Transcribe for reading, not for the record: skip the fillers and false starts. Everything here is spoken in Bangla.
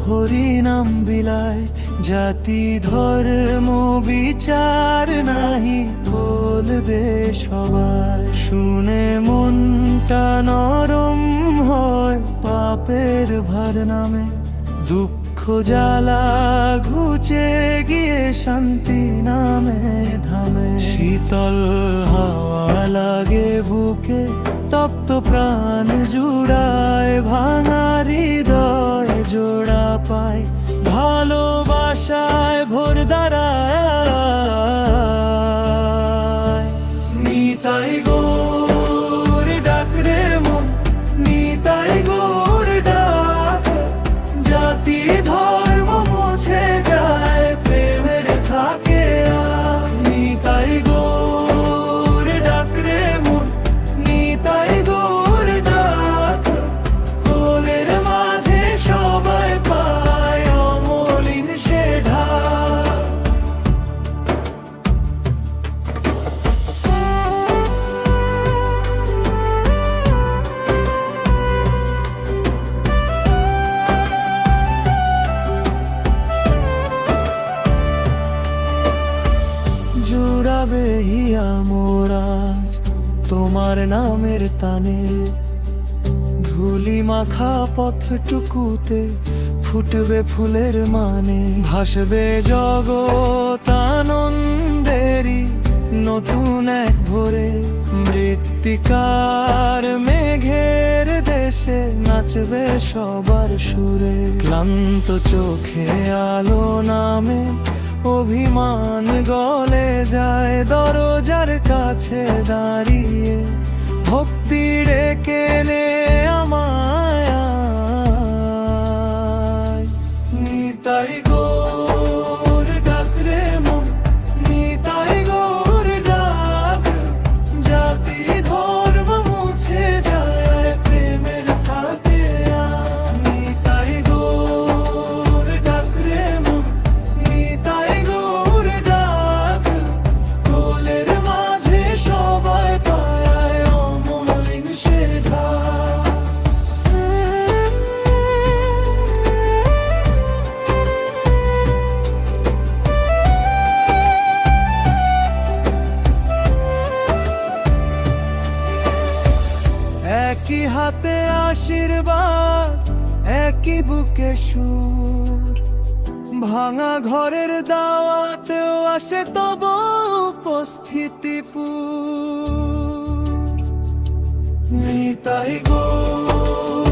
হরিনাম বিলায়, জাতি ধর্ম বিচার নাহি বল দে সবাই। শুনে মনটা নরম হয় পাপের ভার নামে, দুঃখ জ্বালা ঘুচে গিয়ে শান্তি নামে ধামে। শীতল হাওয়া লাগে বুকে, তপ্ত প্রাণ জুড়ায়, ভাঙা হৃদয় জোড়া পায়, ভালোবাসায় ভোর দাঁড়ায়। নিতাই গৌর ডাক রে মন, নিতাই গৌর ডাক, জাতি ধর্ম মুছে যায় প্রেমের থাকে আর। নিতাই গৌর ডাক রে মন, নিতাই গৌর ডাক, কোলের মাঝে সবাই পায় অমলিন সে ঢাক। জুড়াবে হিয়া মোরাজ তোমার নামের তানে, ধুলি মাখা পথটুকুতে ফুটবে ফুলের মানে। ভাসবে জগৎ আনন্দেরই নতুন এক ভোরে, মৃত্তিকার মেঘের দেশে নাচবে সবার সুরে। ক্লান্ত চোখে আলো নামে, অভিমান গলে যায় দরজার কাছে দাঁড়িয়ে, ভক্তি ডেকে নে আমায়। নিতাই গৌর ডাক রে মন, নিতাই গৌর ডাক, জাতি ধর্ম মুছে যায় প্রেমের থাকে আর। নিতাই গৌর ডাক রে মন, নিতাই গৌর ডাক, কোলের মাঝে সবাই পায় অমলিন সে ঢাক। একই হাতে আশীর্বাদ, একই বুকে সুর, ভাঙা ঘরের দাওয়াতেও আসে তব উপস্থিতি পুর। নিতাই গৌর